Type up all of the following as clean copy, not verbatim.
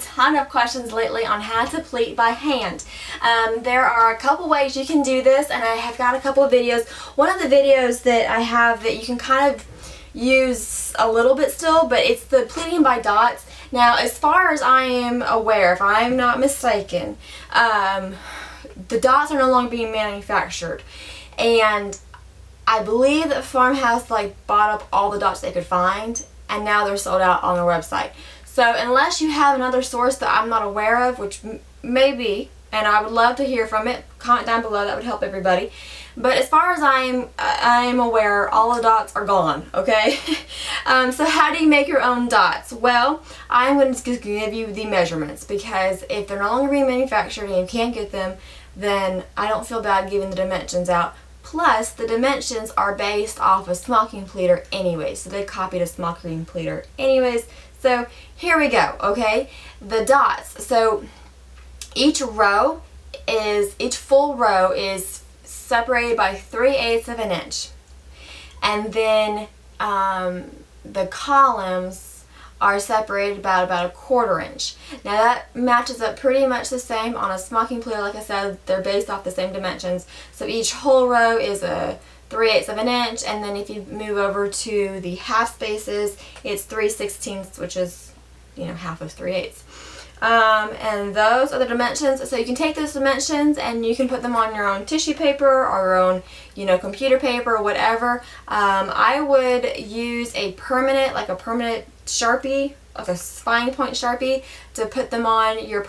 ton of questions lately on how to pleat by hand. There are a couple ways you can do this, and I have got a couple of videos. One of the videos that I have that you can kind of use a little bit still, but it's the pleating by dots. Now, as far as I am aware, if I'm not mistaken, the dots are no longer being manufactured, and I believe that Farmhouse bought up all the dots they could find, and now they're sold out on their website. So unless you have another source that I'm not aware of, which may be, and I would love to hear from it, comment down below, that would help everybody. But as far as I am aware, all the dots are gone, okay? So how do you make your own dots? Well, I'm going to just give you the measurements, because if they're no longer being manufactured and you can't get them, then I don't feel bad giving the dimensions out. Plus, the dimensions are based off of Smocking pleater anyways, so they copied a Smocking pleater anyways. So here we go, okay? The dots. So each full row is separated by 3/8 of an inch, and then the columns are separated about 1/4 inch. Now that matches up pretty much the same on a Smocking pleater. Like I said, they're based off the same dimensions. So each whole row is a 3/8 of an inch, and then if you move over to the half spaces, it's 3/16, which is, you know, half of 3/8. And those are the dimensions. So you can take those dimensions and you can put them on your own tissue paper or your own, you know, computer paper or whatever. I would use a permanent Sharpie, like a fine point Sharpie, to put them on your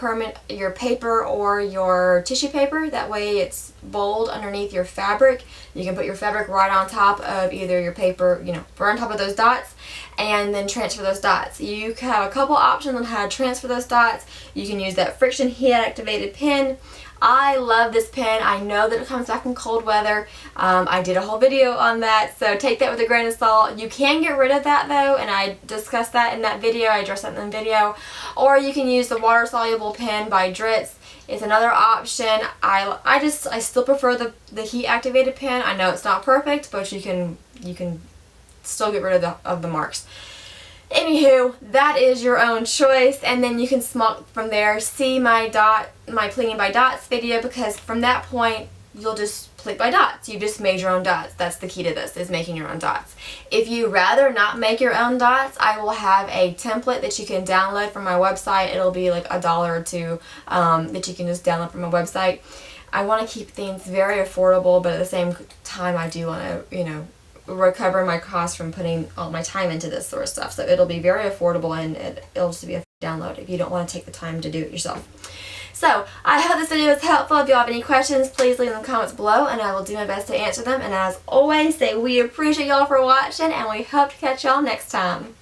paper or your tissue paper. That way it's bold underneath your fabric. You can put your fabric right on top of either your paper, you know, right on top of those dots, and then transfer those dots. You have a couple options on how to transfer those dots. You can use that friction heat activated pen. I love this pen. I know that it comes back in cold weather. I did a whole video on that, so take that with a grain of salt. You can get rid of that though, and I discussed that in that video. I addressed that in the video. Or you can use the water soluble pen by Dritz. It's another option. I still prefer the heat activated pen. I know it's not perfect, but you can still get rid of the marks. Anywho, that is your own choice, and then you can smock from there. See my pleating by dots video, because from that point you'll just pleat by dots. You just made your own dots. That's the key to this, is making your own dots. If you rather not make your own dots, I will have a template that you can download from my website. It'll be like $1 or $2 that you can just download from my website. I want to keep things very affordable, but at the same time I do want to, you know, recover my costs from putting all my time into this sort of stuff. So it'll be very affordable, and it'll just be a download if you don't want to take the time to do it yourself. So I hope this video was helpful. If you have any questions, please leave them in the comments below, and I will do my best to answer them. And as always, we appreciate y'all for watching, and we hope to catch y'all next time.